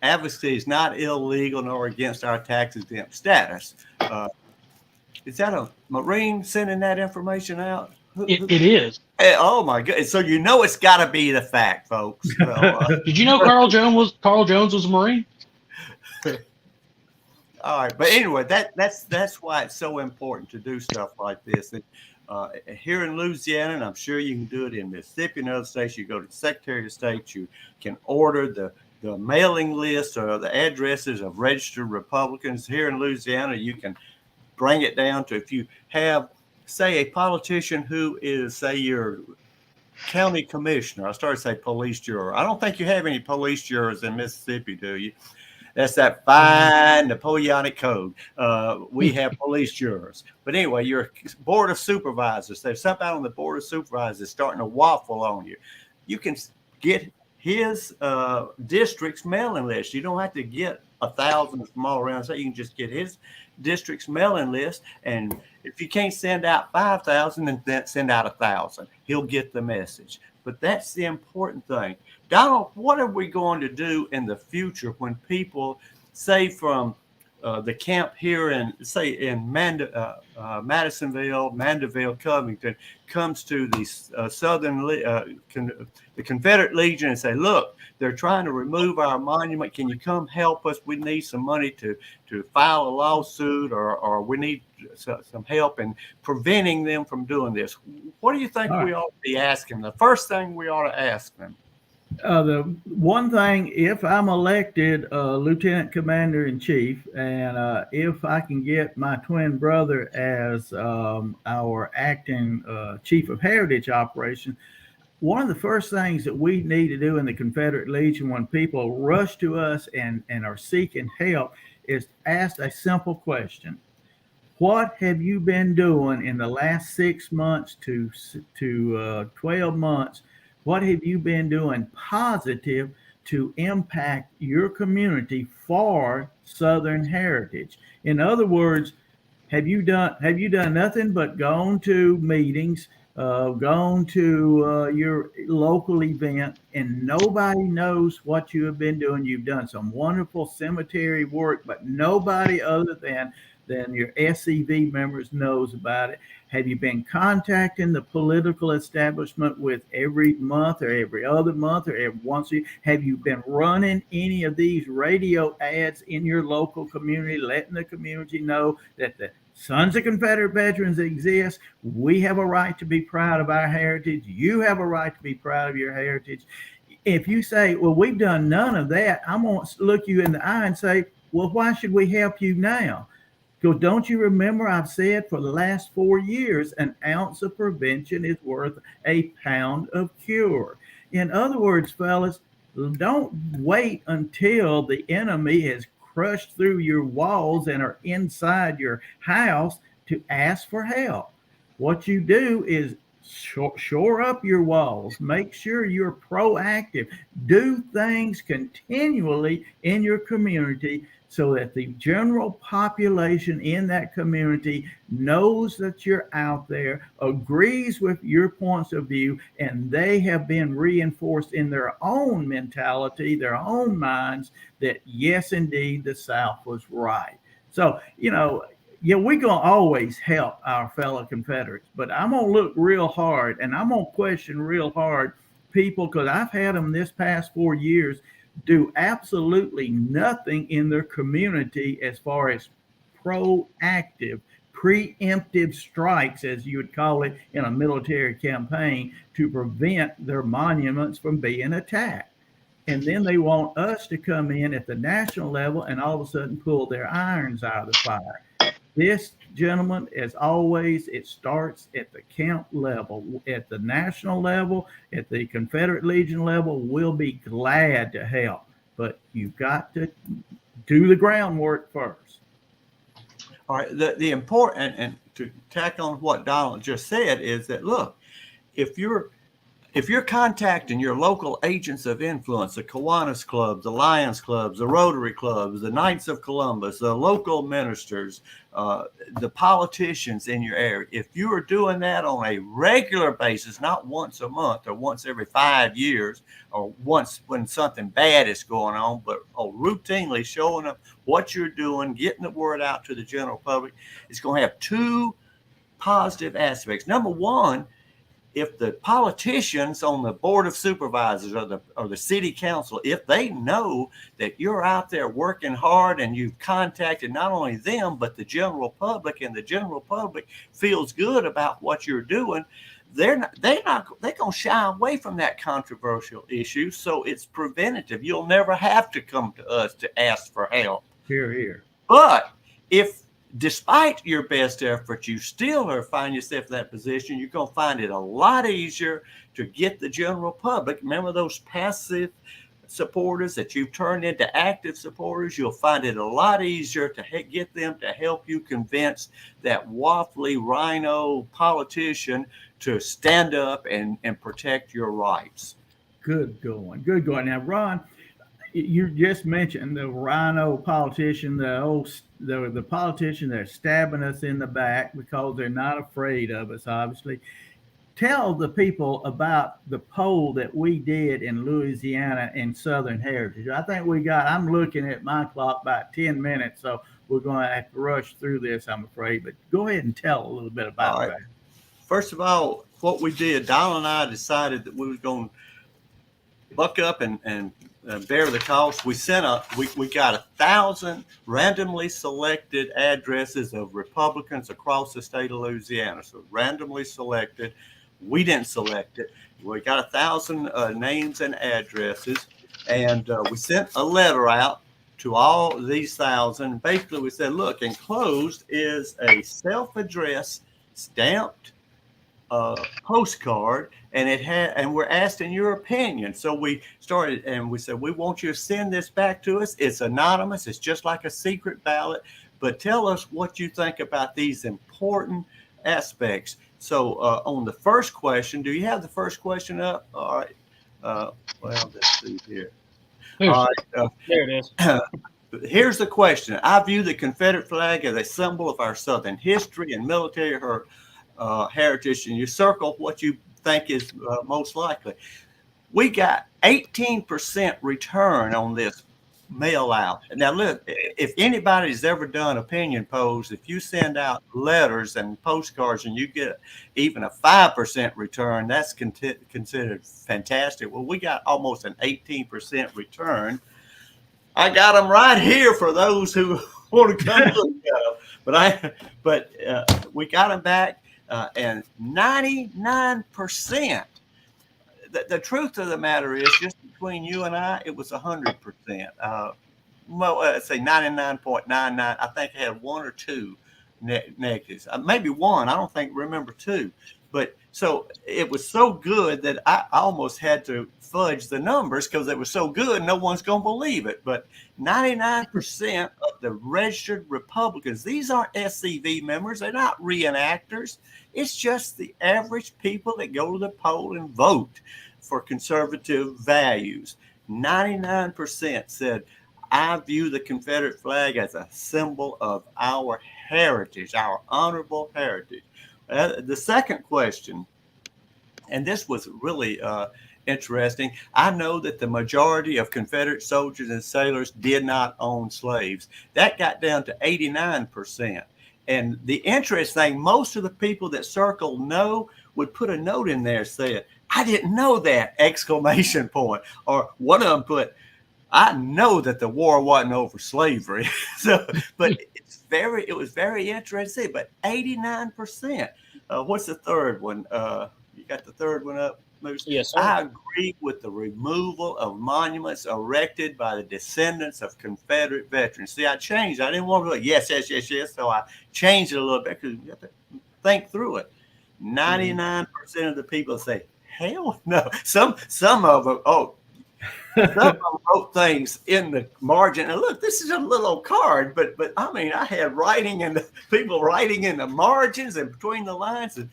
Advocacy is not illegal nor against our tax exempt status. Is that a Marine sending that information out? It is. Oh my God! So you know it's got to be the fact, folks. So, Did you know Carl Jones was a Marine? all right, but anyway, that's why it's so important to do stuff like this. And, here in Louisiana, and I'm sure you can do it in Mississippi and other states, you go to the Secretary of State, you can order the mailing list or the addresses of registered Republicans. Here in Louisiana, you can bring it down to, if you have, say, a politician who is, say, your county commissioner. I started to say police juror. I don't think you have any police jurors in Mississippi, do you? That's that fine Napoleonic code. We have police jurors. But anyway, your board of supervisors, there's something on the board of supervisors starting to waffle on you. You can get his district's mailing list. You don't have to get 1,000 from all around. So you can just get his district's mailing list. And if you can't send out 5,000, then send out 1,000. He'll get the message. But that's the important thing. Donald, what are we going to do in the future when people, say, from the camp here in, say, in Madisonville, Mandeville, Covington, comes to the the Confederate Legion and say, look, they're trying to remove our monument. Can you come help us? We need some money to file a lawsuit, or we need some help in preventing them from doing this. What do you think we ought to be asking? The first thing we ought to ask them. The one thing, if I'm elected Lieutenant Commander in Chief, and if I can get my twin brother as our acting Chief of Heritage Operations, one of the first things that we need to do in the Confederate Legion when people rush to us and are seeking help is ask a simple question. What have you been doing in the last 6 months to 12 months? What have you been doing positive to impact your community for Southern heritage? In other words, have you done nothing but gone to meetings, gone to your local event, and nobody knows what you have been doing? You've done some wonderful cemetery work, but nobody other than your SCV members knows about it. Have you been contacting the political establishment with every month or every other month or every once a year? Have you been running any of these radio ads in your local community, letting the community know that the Sons of Confederate Veterans exist? We have a right to be proud of our heritage. You have a right to be proud of your heritage. If you say, well, we've done none of that, I'm going to look you in the eye and say, well, why should we help you now? Because don't you remember I've said for the last 4 years, an ounce of prevention is worth a pound of cure. In other words, fellas, don't wait until the enemy has crushed through your walls and are inside your house to ask for help. What you do is shore up your walls. Make sure you're proactive. Do things continually in your community so that the general population in that community knows that you're out there, agrees with your points of view, and they have been reinforced in their own mentality, their own minds, that yes, indeed, the South was right. So, we're going to always help our fellow Confederates, but I'm going to look real hard and I'm going to question real hard people, because I've had them this past 4 years do absolutely nothing in their community as far as proactive, preemptive strikes, as you would call it in a military campaign, to prevent their monuments from being attacked. And then they want us to come in at the national level and all of a sudden pull their irons out of the fire. This, gentlemen, as always, it starts at the camp level. At the national level, at the Confederate Legion level, we'll be glad to help. but you've got to do the groundwork first. All right. The important, and to tack on what Donald just said, is that look, if you're contacting your local agents of influence, the Kiwanis clubs, the Lions clubs, the Rotary clubs, the Knights of Columbus, the local ministers, the politicians in your area, if you are doing that on a regular basis, not once a month or once every 5 years or once when something bad is going on, but routinely showing them what you're doing, getting the word out to the general public, it's going to have two positive aspects. Number one, if the politicians on the board of supervisors or the city council, if they know that you're out there working hard and you've contacted not only them, but the general public, and the general public feels good about what you're doing, they're going to shy away from that controversial issue. So it's preventative. You'll never have to come to us to ask for help. Here. But if despite your best efforts, you still find yourself in that position, you're going to find it a lot easier to get the general public. Remember those passive supporters that you've turned into active supporters? You'll find it a lot easier to get them to help you convince that waffly rhino politician to stand up and protect your rights. Good going. Now, Ron, you just mentioned the rhino politician, the politician that's stabbing us in the back because they're not afraid of us, obviously. Tell the people about the poll that we did in Louisiana in Southern Heritage. I think I'm looking at my clock, about 10 minutes, so we're going to have to rush through this, I'm afraid. But go ahead and tell a little bit about that. First of all, what we did, Donald and I decided that we was going to buck up and bear the cost. We got 1,000 randomly selected addresses of Republicans across the state of Louisiana. So randomly selected. We didn't select it. We got 1,000 names and addresses, and we sent a letter out to all these 1,000. Basically, we said, look, enclosed is a self-addressed stamped postcard, and we're asking your opinion. So we started and we said, we want you to send this back to us. It's anonymous. It's just like a secret ballot, but tell us what you think about these important aspects. So on the first question, do you have the first question up? All right. Well, let's see here. All right. There it is. Here's the question. I view the Confederate flag as a symbol of our Southern history and military heritage, and you circle what you think is most likely. We got 18% return on this mail out. Now, look, if anybody's ever done opinion polls, if you send out letters and postcards and you get even a 5% return, that's considered fantastic. Well, we got almost an 18% return. I got them right here for those who want to come look at them. But we got them back, and 99%. The truth of the matter is, just between you and I, it was 100%. Well, let's say 99.99. I think I had one or two negatives, maybe one. I don't remember two. But so it was so good that I almost had to fudge the numbers because it was so good. No one's going to believe it. But 99% of the registered Republicans, these aren't SCV members. They're not reenactors. It's just the average people that go to the poll and vote for conservative values. 99% said, I view the Confederate flag as a symbol of our heritage, our honorable heritage. The second question, and this was really interesting. I know that the majority of Confederate soldiers and sailors did not own slaves. That got down to 89%. And the interesting thing, most of the people that circled no would put a note in there saying, I didn't know that, ! Or one of them put, I know that the war wasn't over slavery. But it was very interesting. But 89%. What's the third one? You got the third one up, Moose? Yes, sir. I agree with the removal of monuments erected by the descendants of Confederate veterans. See, I changed. I didn't want to go, yes. So I changed it a little bit because you have to think through it. 99% of the people say, hell no. Some of them, Some of them wrote things in the margin. And look, this is a little card, but I mean, I had writing and people writing in the margins and between the lines, and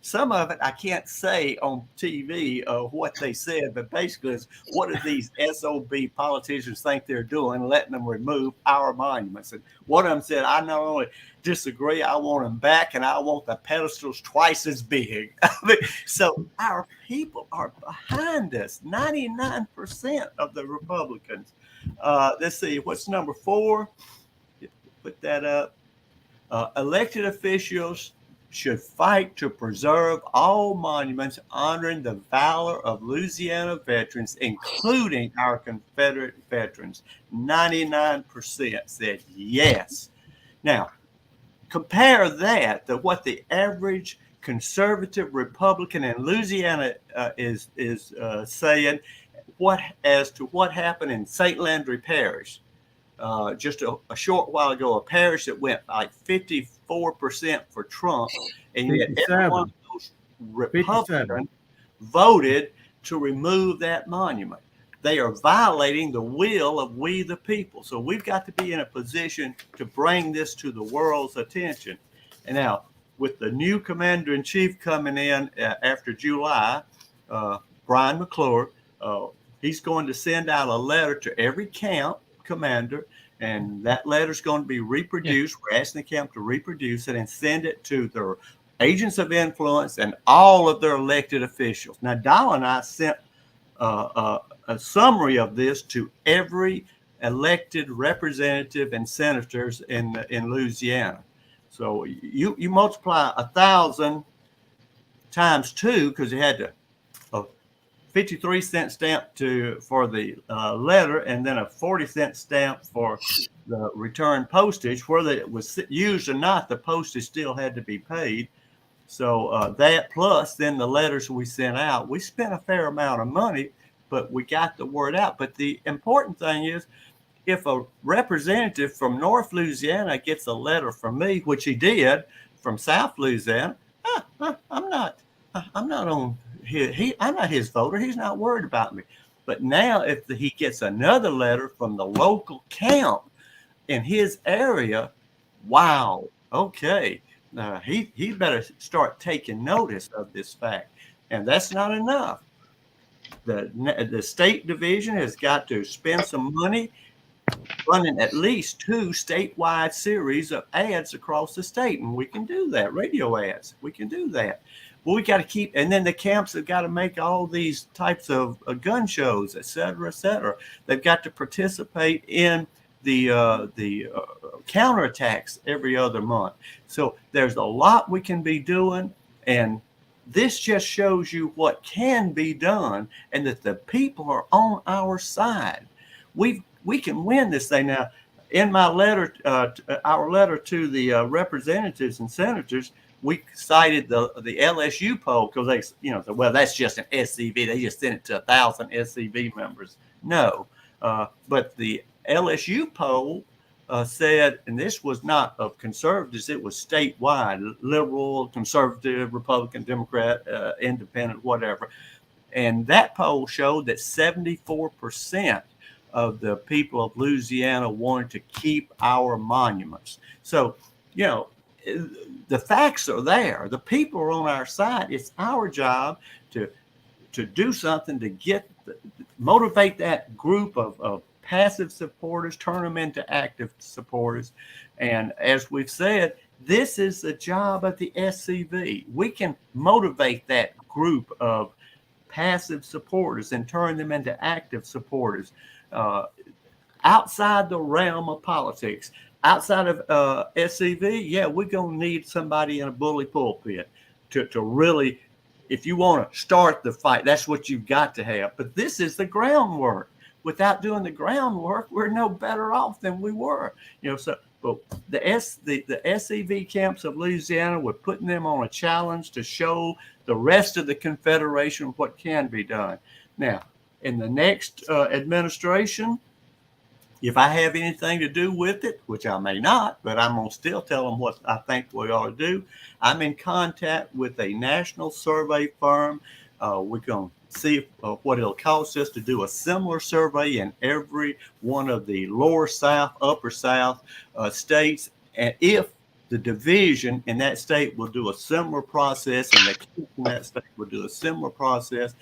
some of it I can't say on TV what they said, but basically, it's what do these SOB politicians think they're doing, letting them remove our monuments? And one of them said, "I not only disagree, I want them back, and I want the pedestals twice as big." I mean, so our people are behind us. 99% of the Republicans. Let's see, what's number 4? Put that up. Elected officials should fight to preserve all monuments honoring the valor of Louisiana veterans, including our Confederate veterans. 99% said yes. Now, compare that to what the average conservative Republican in Louisiana is saying. What as to what happened in St. Landry Parish just a short while ago, a parish that went like 54% for Trump, and yet every one of those Republicans voted to remove that monument. They are violating the will of we the people. So we've got to be in a position to bring this to the world's attention. And now, with the new commander-in-chief coming in after July, Brian McClure, he's going to send out a letter to every camp commander, and that letter is going to be reproduced. We're asking the camp to reproduce it and send it to their agents of influence and all of their elected officials. Now, Donnie and I sent a summary of this to every elected representative and senators in Louisiana. So you multiply 1,000 times 2, because you had to 53-cent stamp for the letter, and then a 40-cent stamp for the return postage. Whether it was used or not, the postage still had to be paid. So that plus then the letters we sent out, we spent a fair amount of money, but we got the word out. But the important thing is, if a representative from North Louisiana gets a letter from me, which he did, from South Louisiana, I'm not on. I'm not his voter. He's not worried about me. But now if he gets another letter from the local camp in his area, wow, okay, he better start taking notice of this fact. And that's not enough. The state division has got to spend some money running at least 2 statewide series of ads across the state. And we can do that, radio ads. We can do that. Well, we got to keep, and then the camps have got to make all these types of gun shows, et cetera, et cetera. They've got to participate in the counterattacks every other month. So there's a lot we can be doing, and this just shows you what can be done, and that the people are on our side. We can win this thing. Now, in my letter, our letter to the representatives and senators, we cited the LSU poll because they, said, well, that's just an SCV. They just sent it to 1,000 SCV members. No, but the LSU poll said, and this was not of conservatives, it was statewide, liberal, conservative, Republican, Democrat, independent, whatever. And that poll showed that 74% of the people of Louisiana wanted to keep our monuments. So, the facts are there. The people are on our side. It's our job to do something to motivate that group of passive supporters, turn them into active supporters. And as we've said, this is the job of the SCV. We can motivate that group of passive supporters and turn them into active supporters outside the realm of politics. Outside of SCV, we're going to need somebody in a bully pulpit to really, if you want to start the fight, that's what you've got to have. But this is the groundwork. Without doing the groundwork, we're no better off than we were. So but the SCV camps of Louisiana, we're putting them on a challenge to show the rest of the Confederation what can be done. Now, in the next administration, if I have anything to do with it, which I may not, but I'm going to still tell them what I think we ought to do, I'm in contact with a national survey firm We're going to see what it'll cost us to do a similar survey in every one of the lower South, upper South states. And if the division in that state will do a similar process and the kids in that state will do a similar process,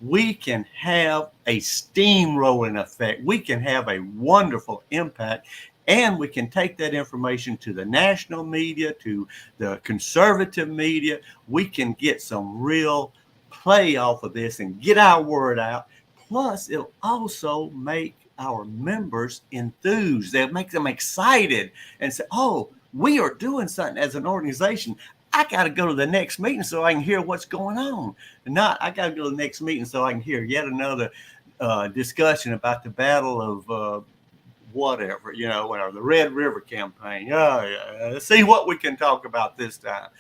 we can have a steamrolling effect. We can have a wonderful impact. And we can take that information to the national media, to the conservative media. We can get some real play off of this and get our word out. Plus, it'll also make our members enthused. They'll make them excited and say, oh, we are doing something as an organization. I got to go to the next meeting so I can hear what's going on. Not, I got to go to the next meeting so I can hear yet another discussion about the battle of whatever, whatever, the Red River campaign. Let's see what we can talk about this time.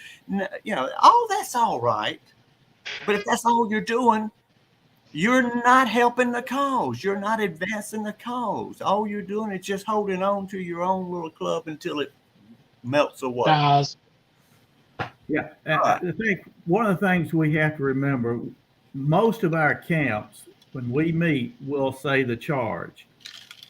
All that's all right. But if that's all you're doing, you're not helping the cause. You're not advancing the cause. All you're doing is just holding on to your own little club until it melts away. Guys. Yeah. I think one of the things we have to remember, most of our camps, when we meet, will say the charge.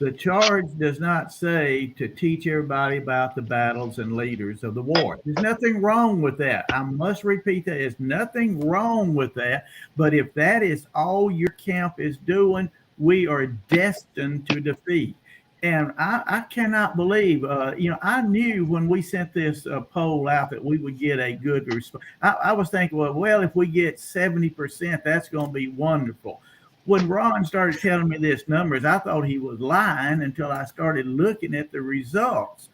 The charge does not say to teach everybody about the battles and leaders of the war. There's nothing wrong with that. I must repeat that. There's nothing wrong with that. But if that is all your camp is doing, we are destined to defeat. And I cannot believe, I knew when we sent this poll out that we would get a good response. I was thinking, well, if we get 70%, that's going to be wonderful. When Ron started telling me this numbers, I thought he was lying until I started looking at the results.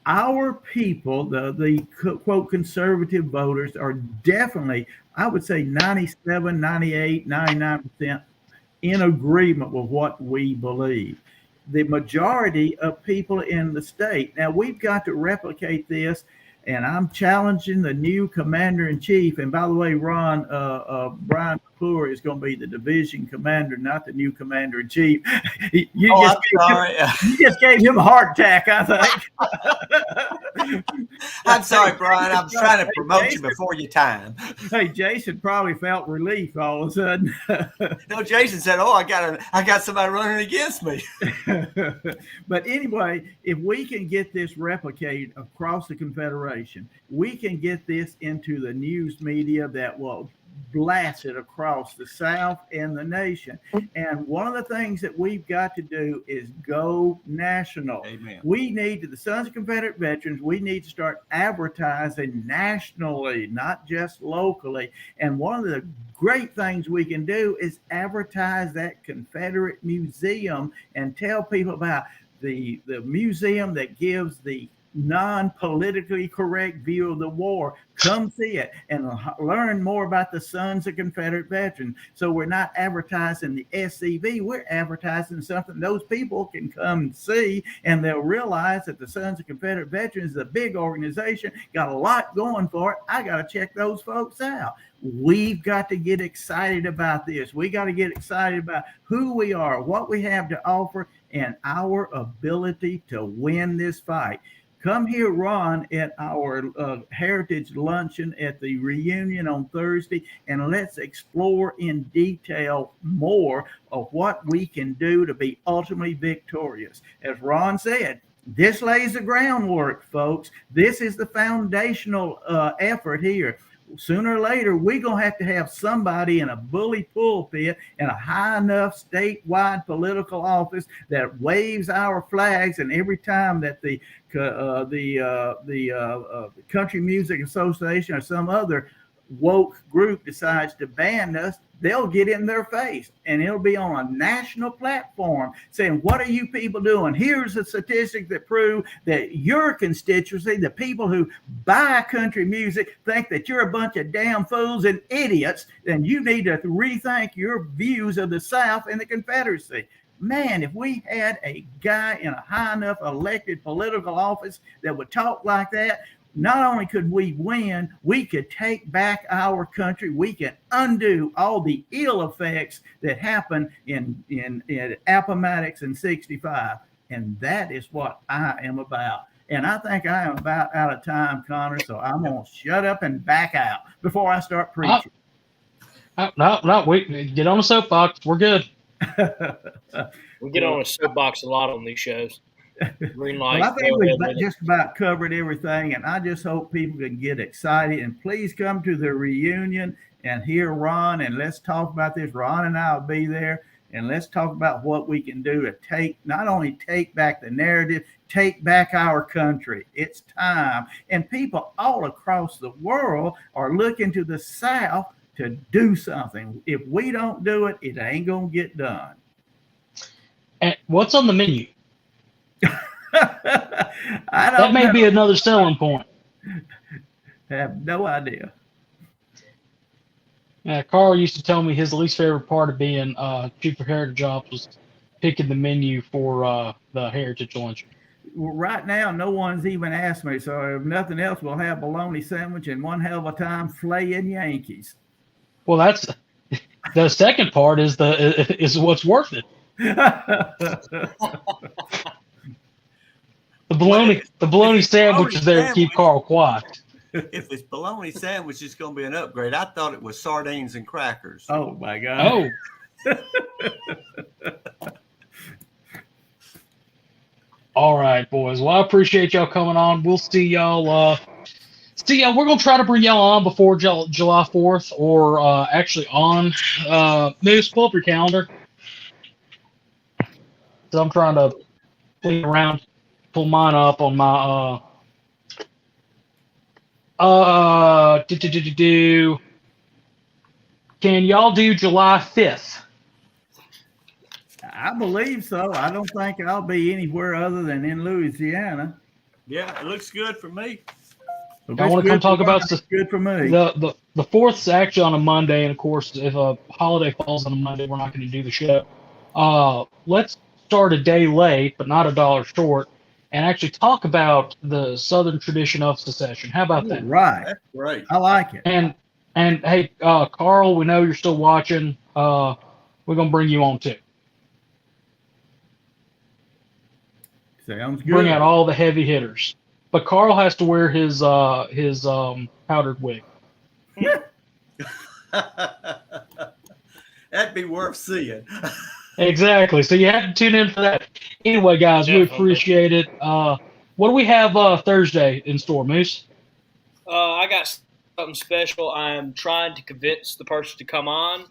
Our people, the quote conservative voters are definitely, I would say 97, 98, 99% in agreement with what we believe. The majority of people in the state. Now we've got to replicate this. And I'm challenging the new commander-in-chief. And by the way, Ron, Brian McClure is going to be the division commander, not the new commander-in-chief. You just gave him a heart attack, I think. I'm sorry, Brian. I'm trying to promote you before your time. Hey, Jason probably felt relief all of a sudden. No, Jason said, "Oh, I got somebody running against me." But anyway, if we can get this replicated across the Confederation, we can get this into the news media that will blast it across the South and the nation. And one of the things that we've got to do is go national. Amen. We need to, the Sons of Confederate Veterans, we need to start advertising nationally, not just locally. And one of the great things we can do is advertise that Confederate museum and tell people about the museum that gives the non-politically correct view of the war. Come see it and learn more about the Sons of Confederate Veterans. So we're not advertising the SCV, we're advertising something those people can come see, and they'll realize that the Sons of Confederate Veterans is a big organization, got a lot going for it. I got to check those folks out. We've got to get excited about this. We got to get excited about who we are, what we have to offer, and our ability to win this fight. Come hear Ron at our Heritage Luncheon at the reunion on Thursday, and let's explore in detail more of what we can do to be ultimately victorious. As Ron said, this lays the groundwork, folks. This is the foundational effort here. Sooner or later, we're going to have somebody in a bully pulpit in a high enough statewide political office that waves our flags, and every time that the Country Music Association or some other woke group decides to ban us, they'll get in their face, and it'll be on a national platform saying, what are you people doing? Here's a statistic that prove that your constituency, the people who buy country music, think that you're a bunch of damn fools and idiots, and you need to rethink your views of the South and the Confederacy. Man, if we had a guy in a high enough elected political office that would talk like that, not only could we win, we could take back our country. We can undo all the ill effects that happened in Appomattox in 65. And that is what I am about. And I think I am about out of time, Connor, so I'm going to shut up and back out before I start preaching. No. Wait, get on the soapbox. We're good. We get on a soapbox a lot on these shows. Green light. Well, I think go we've ahead with it. just about covered everything, and I just hope people can get excited. And please come to the reunion and hear Ron, and let's talk about this. Ron and I will be there, and let's talk about what we can do to not only take back the narrative, take back our country. It's time. And people all across the world are looking to the South to do something. If we don't do it, it ain't going to get done. And what's on the menu? That may be another selling point. I have no idea. Yeah, Carl used to tell me his least favorite part of being chief of heritage ops was picking the menu for the heritage lunch. Well, right now, no one's even asked me. So if nothing else, we'll have bologna sandwich and one hell of a time flaying Yankees. Well, that's the second part is what's worth it. The bologna sandwich is there to keep Carl quiet. If it's bologna sandwich, it's going to be an upgrade. I thought it was sardines and crackers. Oh my God! Oh. All right, boys. Well, I appreciate y'all coming on. We'll see y'all. We're gonna try to bring y'all on before July 4th, or actually on. Moose, pull up your calendar. So I'm trying to play around, pull mine up on my Can y'all do July 5th? I believe so. I don't think I'll be anywhere other than in Louisiana. Yeah, it looks good for me. I want to come talk about it's good for me. The 4th is actually on a Monday, and of course, if a holiday falls on a Monday, we're not going to do the show. Let's start a day late, but not a dollar short, and actually talk about the Southern tradition of secession. How about that? Right. That's great. I like it. And hey, Carl, we know you're still watching. We're gonna bring you on too. Sounds good. Bring out all the heavy hitters, but Carl has to wear his powdered wig. That'd be worth seeing. Exactly. So you have to tune in for that. Anyway, guys, we appreciate it. What do we have Thursday in store, Moose? I got something special. I'm trying to convince the person to come on,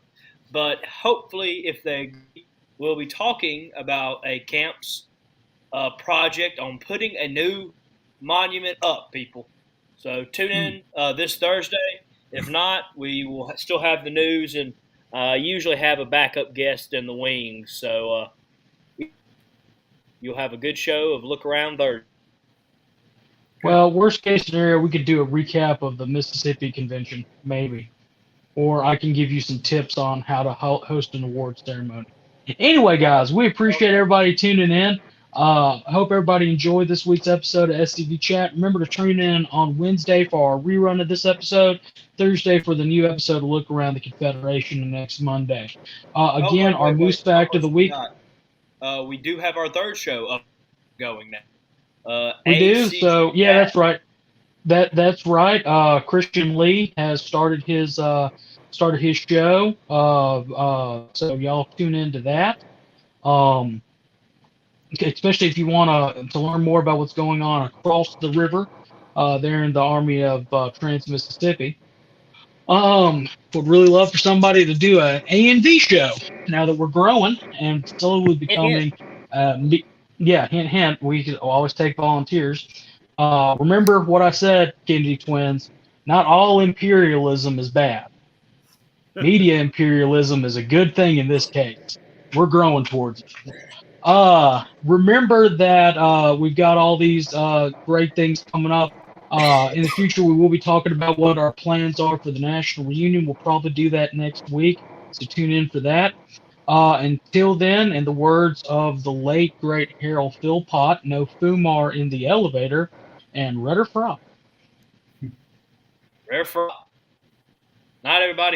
but hopefully, if they agree, we'll be talking about a camp's project on putting a new monument up, people. So tune in this Thursday. If not, we will still have the news and usually have a backup guest in the wings. So you'll have a good show of Look Around Thursday. Well, worst case scenario, we could do a recap of the Mississippi Convention, maybe. Or I can give you some tips on how to host an award ceremony. Anyway, guys, we appreciate everybody tuning in. I hope everybody enjoyed this week's episode of SCV Chat. Remember to tune in on Wednesday for our rerun of this episode, Thursday for the new episode of Look Around the Confederation, and next Monday. Again, our Moose Fact of the Week. We do have our third show up going now. We do? So, yeah, that's right. That's right. Christian Lee has started his show. So y'all tune into that. Especially if you want to learn more about what's going on across the river there in the Army of Trans-Mississippi. Would really love for somebody to do an A&D show now that we're growing and slowly becoming, hint, hint, we could always take volunteers. Remember what I said, Kennedy twins, not all imperialism is bad. Media imperialism is a good thing in this case. We're growing towards it. Remember that we've got all these great things coming up. In the future, we will be talking about what our plans are for the National Reunion. We'll probably do that next week, so tune in for that. Until then, in the words of the late, great Harold Philpott, no Fumar in the elevator, and Rudder Frog. Rare Frog. Night, everybody.